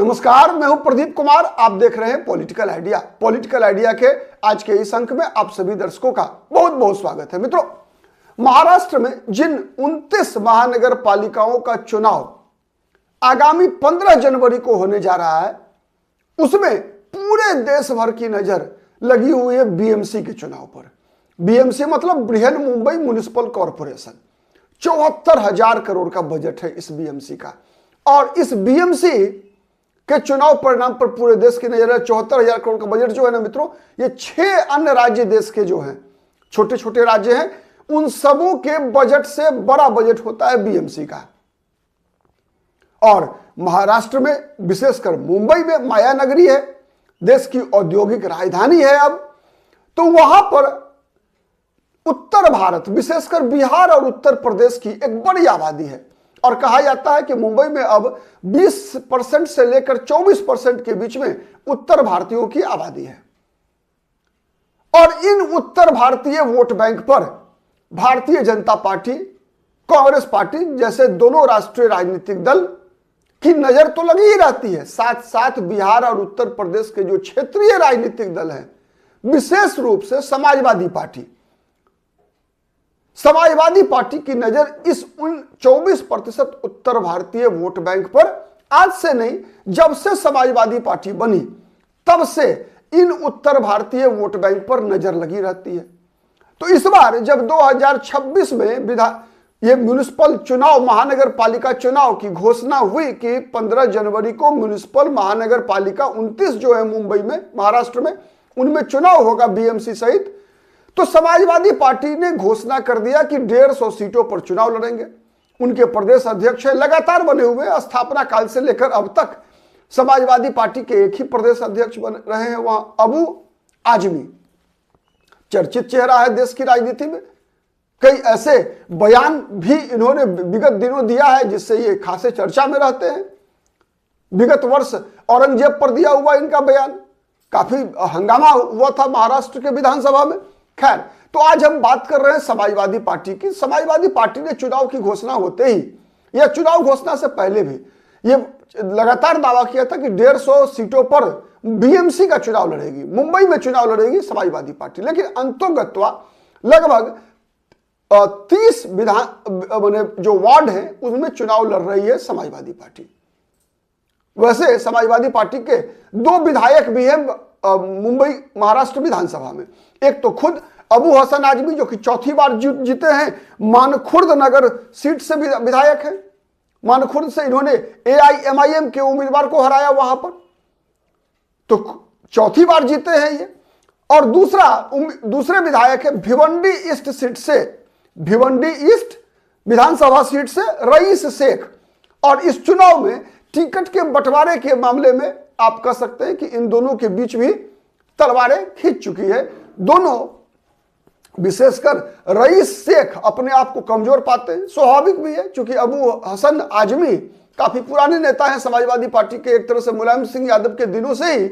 नमस्कार, मैं हूं प्रदीप कुमार। आप देख रहे हैं पॉलिटिकल आइडिया। पॉलिटिकल आइडिया के आज के इस अंक में आप सभी दर्शकों का बहुत बहुत स्वागत है। मित्रों, महाराष्ट्र में जिन 29 महानगर पालिकाओं का चुनाव आगामी 15 जनवरी को होने जा रहा है, उसमें पूरे देश भर की नजर लगी हुई है बीएमसी के चुनाव पर। बीएमसी मतलब बृहन मुंबई म्युनिसिपल कॉरपोरेशन। 74,000 करोड़ का बजट है इस बीएमसी का, और इस बीएमसी के चुनाव परिणाम पर पूरे देश की नजर है। 74,000 करोड़ का बजट जो है ना मित्रों, ये 6 अन्य राज्य देश के जो हैं, छोटे छोटे राज्य हैं, उन सबों के बजट से बड़ा बजट होता है बीएमसी का। और महाराष्ट्र में विशेषकर मुंबई में माया नगरी है, देश की औद्योगिक राजधानी है अब, तो वहां पर उत्तर भारत विशेषकर बिहार और उत्तर प्रदेश की एक बड़ी आबादी है। और कहा जाता है कि मुंबई में अब 20% से लेकर 24% के बीच में उत्तर भारतीयों की आबादी है। और इन उत्तर भारतीय वोट बैंक पर भारतीय जनता पार्टी, कांग्रेस पार्टी जैसे दोनों राष्ट्रीय राजनीतिक दल की नजर तो लगी ही रहती है। साथ साथ बिहार और उत्तर प्रदेश के जो क्षेत्रीय राजनीतिक दल हैं, विशेष रूप से समाजवादी पार्टी की नजर इस 24% उत्तर भारतीय वोट बैंक पर आज से नहीं, जब से समाजवादी पार्टी बनी तब से इन उत्तर भारतीय वोट बैंक पर नजर लगी रहती है। तो इस बार जब 2026 में ये म्युनिसिपल चुनाव, महानगर पालिका चुनाव की घोषणा हुई कि 15 जनवरी को म्युनिसिपल महानगर पालिका 29 जो है मुंबई में, महाराष्ट्र में, उनमें चुनाव होगा बीएमसी सहित, तो समाजवादी पार्टी ने घोषणा कर दिया कि 150 सीटों पर चुनाव लड़ेंगे। उनके प्रदेश अध्यक्ष लगातार बने हुए, स्थापना काल से लेकर अब तक समाजवादी पार्टी के एक ही प्रदेश अध्यक्ष बन रहे हैं, वहां अबू आजमी। चर्चित चेहरा है देश की राजनीति में। कई ऐसे बयान भी इन्होंने विगत दिनों दिया है जिससे ये खासे चर्चा में रहते हैं। विगत वर्ष औरंगजेब पर दिया हुआ इनका बयान काफी हंगामा हुआ था महाराष्ट्र के विधानसभा में। खैर, तो आज हम बात कर रहे हैं समाजवादी पार्टी की। समाजवादी पार्टी ने चुनाव की घोषणा होते ही, या चुनाव घोषणा से पहले भी, ये लगातार दावा किया था कि 150 सीटों पर बीएमसी का चुनाव लड़ेगी, मुंबई में चुनाव लड़ेगी समाजवादी पार्टी। लेकिन अंतोगत्वा लगभग 30 जो वार्ड है उनमें चुनाव लड़ रही है समाजवादी पार्टी। वैसे समाजवादी पार्टी के 2 विधायक भी हैं मुंबई महाराष्ट्र विधानसभा में। एक तो खुद अबू हसन आजमी जो कि 4थी बार जीते हैं, मानखुर्द नगर सीट से विधायक हैं। मानखुर्द से इन्होंने एआईएमआईएम के उम्मीदवार को हराया वहां पर, तो 4थी बार जीते हैं ये। और दूसरे विधायक है भिवंडी ईस्ट सीट से, भिवंडी ईस्ट विधानसभा सीट से रईस शेख। और इस चुनाव में टिकट के बंटवारे के मामले में आप कह सकते हैं कि इन दोनों के बीच भी तलवारें खींच चुकी है। दोनों, विशेषकर रईस शेख अपने आप को कमजोर पाते हैं, स्वाभाविक भी है, क्योंकि अबू हसन आजमी काफी पुराने नेता हैं समाजवादी पार्टी के। एक तरह से मुलायम सिंह यादव के दिनों से ही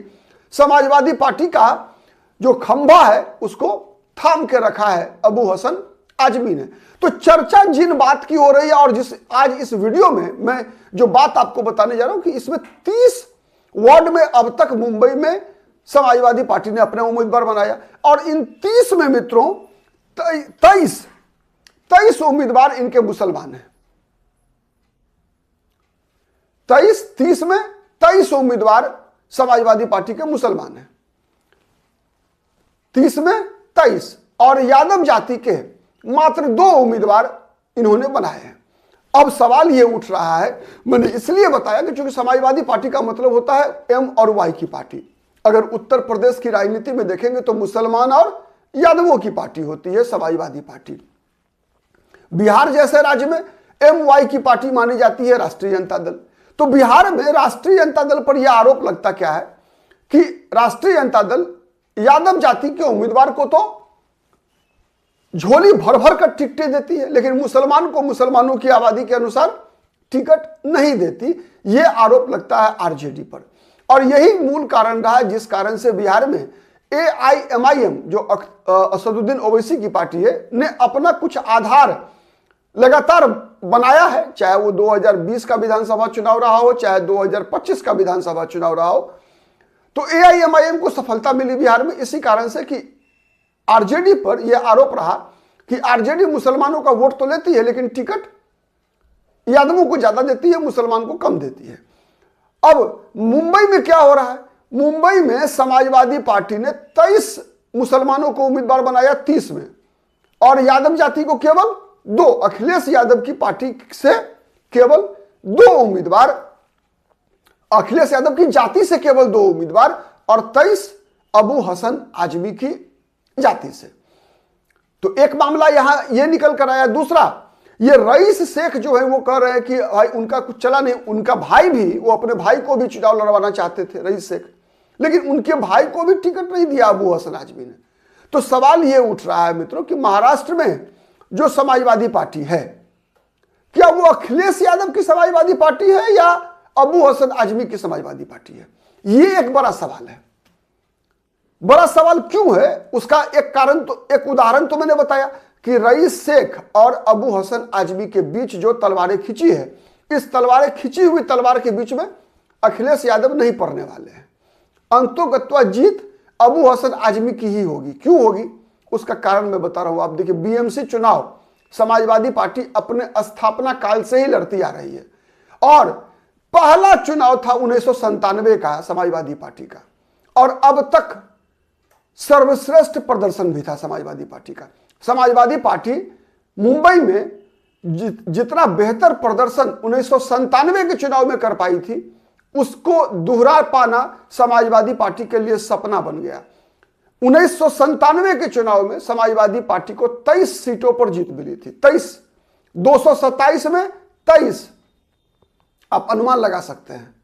समाजवादी पार्टी का जो खंभा है उसको थाम के रखा है अबू हसन आजमी ने। तो चर्चा जिन बात की हो रही है, और आज इस वीडियो में मैं जो बात आपको बताने जा रहा हूं कि इसमें 30 वार्ड में अब तक मुंबई में समाजवादी पार्टी ने अपना उम्मीदवार बनाया, और इन 30 में मित्रों 23 उम्मीदवार इनके मुसलमान हैं। 30 में 23 उम्मीदवार समाजवादी पार्टी के मुसलमान हैं, 30 में 23, और यादव जाति के मात्र 2 उम्मीदवार इन्होंने बनाए हैं। अब सवाल यह उठ रहा है, मैंने इसलिए बताया कि चूंकि समाजवादी पार्टी का मतलब होता है एम और वाई की पार्टी। अगर उत्तर प्रदेश की राजनीति में देखेंगे तो मुसलमान और यादवों की पार्टी होती है समाजवादी पार्टी। बिहार जैसे राज्य में एम वाई की पार्टी मानी जाती है राष्ट्रीय जनता दल। तो बिहार में राष्ट्रीय जनता दल पर यह आरोप लगता क्या है कि राष्ट्रीय जनता दल यादव जाति के उम्मीदवार को तो झोली भर भर कर टिकटें देती है, लेकिन मुसलमान को मुसलमानों की आबादी के अनुसार टिकट नहीं देती। यह आरोप लगता है आरजेडी पर, और यही मूल कारण रहा है जिस कारण से बिहार में एआईएमआईएम जो असदुद्दीन ओवैसी की पार्टी है ने अपना कुछ आधार लगातार बनाया है, चाहे वो 2020 का विधानसभा चुनाव रहा हो, चाहे 2025 का विधानसभा चुनाव रहा हो। तो एआईएमआईएम को सफलता मिली बिहार में इसी कारण से कि आरजेडी पर यह आरोप रहा कि आरजेडी मुसलमानों का वोट तो लेती है लेकिन टिकट यादवों को ज्यादा देती है, मुसलमान को कम देती है। अब मुंबई में क्या हो रहा है? मुंबई में समाजवादी पार्टी ने 23 मुसलमानों को उम्मीदवार बनाया 30 में, और यादव जाति को केवल 2, अखिलेश यादव की पार्टी से केवल 2 उम्मीदवार, अखिलेश यादव की जाति से केवल 2 उम्मीदवार और 23 अबू हसन आजमी की जाति से। तो एक मामला यहां यह निकल कर आया। दूसरा, ये रईस शेख जो है वो कह रहे हैं कि भाई उनका कुछ चला नहीं, उनका भाई भी, वो अपने भाई को भी चुनाव लड़वाना चाहते थे रईस शेख, लेकिन उनके भाई को भी टिकट नहीं दिया अबू हसन आजमी ने। तो सवाल ये उठ रहा है मित्रों कि महाराष्ट्र में जो समाजवादी पार्टी है, क्या वो अखिलेश यादव की समाजवादी पार्टी है या अबू हसन आजमी की समाजवादी पार्टी है? ये एक बड़ा सवाल है। बड़ा सवाल क्यों है उसका एक कारण, तो एक उदाहरण तो मैंने बताया कि रईस शेख और अबू हसन आजमी के बीच जो तलवारें खिंची है, इस तलवारें खिंची हुई तलवार के बीच में अखिलेश यादव नहीं पड़ने वाले हैं। अंतोगत्वा जीत अबू हसन आजमी की ही होगी। क्यों होगी उसका कारण मैं बता रहा हूं। आप देखिए, बीएमसी चुनाव समाजवादी पार्टी अपने स्थापना काल से ही लड़ती आ रही है, और पहला चुनाव था 1997 का समाजवादी पार्टी का, और अब तक सर्वश्रेष्ठ प्रदर्शन भी था समाजवादी पार्टी का। समाजवादी पार्टी मुंबई में जितना बेहतर प्रदर्शन 1997 के चुनाव में कर पाई थी, उसको दोहरा पाना समाजवादी पार्टी के लिए सपना बन गया। 1997 के चुनाव में समाजवादी पार्टी को 23 सीटों पर जीत मिली थी। 23, 227 में 23, आप अनुमान लगा सकते हैं।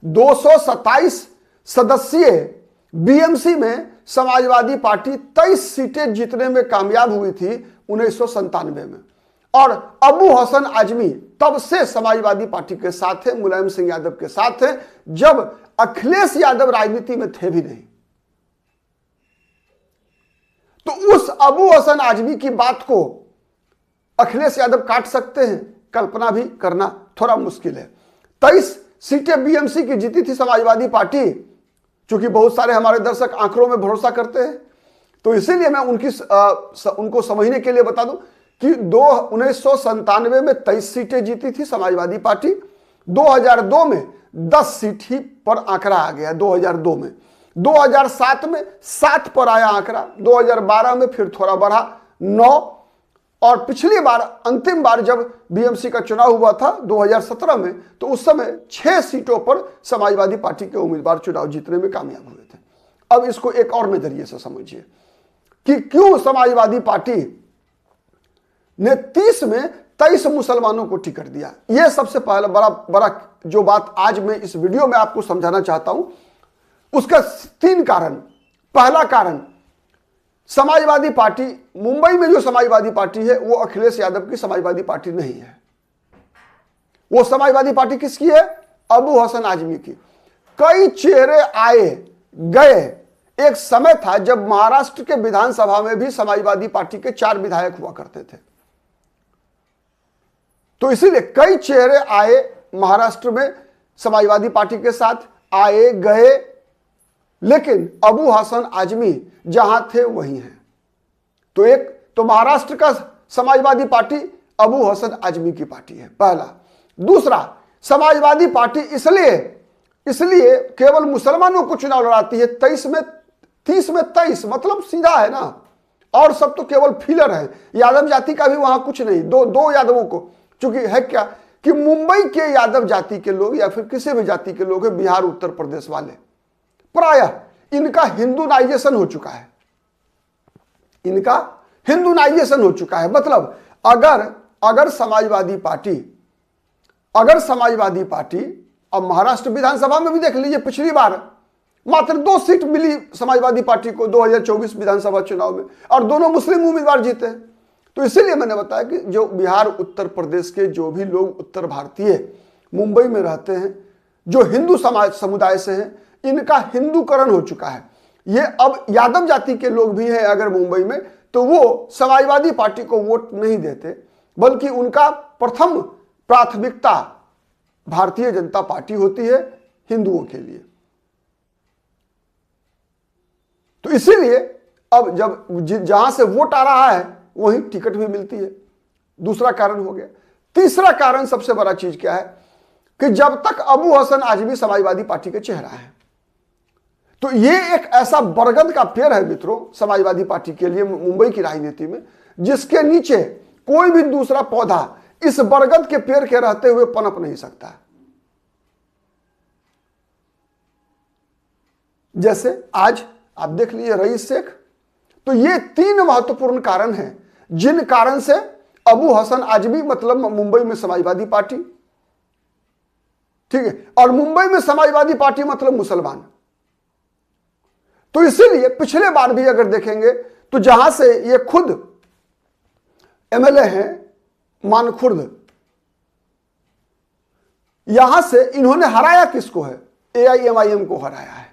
227 सदस्यीय बीएमसी में समाजवादी पार्टी 23 सीटें जीतने में कामयाब हुई थी 1997 में, और अबू हसन आजमी तब से समाजवादी पार्टी के साथ है, मुलायम सिंह यादव के साथ है, जब अखिलेश यादव राजनीति में थे भी नहीं। तो उस अबू हसन आजमी की बात को अखिलेश यादव काट सकते हैं, कल्पना भी करना थोड़ा मुश्किल है। 23 सीटें बीएमसी की जीती थी समाजवादी पार्टी। चूंकि बहुत सारे हमारे दर्शक आंकड़ों में भरोसा करते हैं, तो इसीलिए मैं उनको समझने के लिए बता दूं कि 1997 में 23 सीटें जीती थी समाजवादी पार्टी। 2002 में 10 सीट ही पर आंकड़ा आ गया। 2002 में 2007 में 7 पर आया आंकड़ा, 2012 में फिर थोड़ा बढ़ा 9, और पिछली बार, अंतिम बार जब बीएमसी का चुनाव हुआ था 2017 में, तो उस समय 6 सीटों पर समाजवादी पार्टी के उम्मीदवार चुनाव जीतने में कामयाब हुए थे। अब इसको एक और नजरिए से समझिए कि क्यों समाजवादी पार्टी ने 30 में 23 मुसलमानों को टिकट दिया। यह सबसे पहला बड़ा जो बात आज मैं इस वीडियो में आपको समझाना चाहता हूं, उसका 3 कारण। पहला कारण, समाजवादी पार्टी, मुंबई में जो समाजवादी पार्टी है वो अखिलेश यादव की समाजवादी पार्टी नहीं है। वो समाजवादी पार्टी किसकी है? अबू हसन आजमी की। कई चेहरे आए गए। एक समय था जब महाराष्ट्र के विधानसभा में भी समाजवादी पार्टी के 4 विधायक हुआ करते थे। तो इसीलिए कई चेहरे आए महाराष्ट्र में समाजवादी पार्टी के साथ, आए गए, लेकिन अबू हसन आजमी जहां थे वहीं हैं। तो एक तो महाराष्ट्र का समाजवादी पार्टी अबू हसन आजमी की पार्टी है, पहला। दूसरा, समाजवादी पार्टी इसलिए केवल मुसलमानों को चुनाव लड़ाती है। 30 में 23 मतलब सीधा है ना, और सब तो केवल फिलर है। यादव जाति का भी वहां कुछ नहीं। दो यादवों को, चूंकि है क्या कि मुंबई के यादव जाति के लोग या फिर किसी भी जाति के लोग हैं, बिहार उत्तर प्रदेश वाले, प्रायः इनका हिंदुनाइजेशन हो चुका है। इनका हिंदुनाइजेशन हो चुका है। मतलब अगर समाजवादी पार्टी अब महाराष्ट्र विधानसभा में भी देख लीजिए, पिछली बार मात्र 2 सीट मिली समाजवादी पार्टी को 2024 विधानसभा चुनाव में, और दोनों मुस्लिम उम्मीदवार जीते। तो इसीलिए मैंने बताया कि जो बिहार उत्तर प्रदेश के जो भी लोग उत्तर भारतीय मुंबई में रहते हैं, जो हिंदू समुदाय से हैं, इनका हिंदूकरण हो चुका है। ये अब यादव जाति के लोग भी हैं अगर मुंबई में, तो वो समाजवादी पार्टी को वोट नहीं देते। बल्कि उनका प्रथम प्राथमिकता भारतीय जनता पार्टी होती है हिंदुओं के लिए। तो इसीलिए अब जब जहां से वोट आ रहा है वहीं टिकट भी मिलती है। दूसरा कारण हो गया। तीसरा कारण सबसे बड़ा चीज क्या है कि जब तक अबू हसन आजमी समाजवादी पार्टी के चेहरा है, तो ये एक ऐसा बरगद का पेड़ है मित्रों समाजवादी पार्टी के लिए मुंबई की राजनीति में, जिसके नीचे कोई भी दूसरा पौधा इस बरगद के पेड़ के रहते हुए पनप नहीं सकता। जैसे आज आप देख लीजिए रईस शेख। तो ये तीन महत्वपूर्ण कारण हैं जिन कारण से अबू हसन आजमी मतलब मुंबई में समाजवादी पार्टी, ठीक है, और मुंबई में समाजवादी पार्टी मतलब मुसलमान। तो इसीलिए पिछले बार भी अगर देखेंगे तो जहां से ये खुद एमएलए हैं मानखुर्द, यहां से इन्होंने हराया किसको है? एआईएमआईएम को हराया है।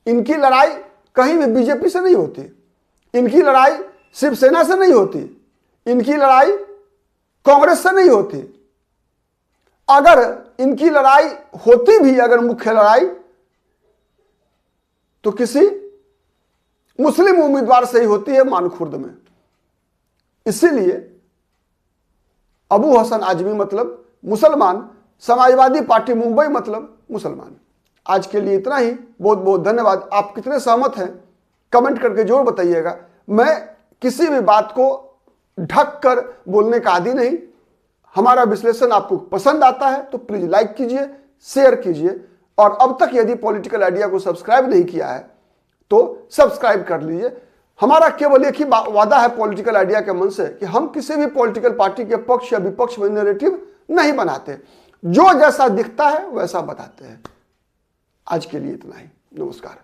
इनकी लड़ाई कहीं भी बीजेपी से नहीं होती, इनकी लड़ाई शिवसेना से नहीं होती, इनकी लड़ाई कांग्रेस से नहीं होती। अगर इनकी लड़ाई होती भी, अगर मुख्य लड़ाई, तो किसी मुस्लिम उम्मीदवार से ही होती है मानखुर्द में। इसीलिए अबू हसन आजमी मतलब मुसलमान, समाजवादी पार्टी मुंबई मतलब मुसलमान। आज के लिए इतना ही। बहुत बहुत धन्यवाद। आप कितने सहमत हैं कमेंट करके जरूर बताइएगा। मैं किसी भी बात को ढक कर बोलने का आदी नहीं। हमारा विश्लेषण आपको पसंद आता है तो प्लीज लाइक कीजिए, शेयर कीजिए, और अब तक यदि पॉलिटिकल आइडिया को सब्सक्राइब नहीं किया है तो सब्सक्राइब कर लीजिए। हमारा केवल एक ही वादा है पॉलिटिकल आइडिया के मन से कि हम किसी भी पॉलिटिकल पार्टी के पक्ष या विपक्ष में नैरेटिव नहीं बनाते, जो जैसा दिखता है वैसा बताते हैं। आज के लिए इतना ही। नमस्कार।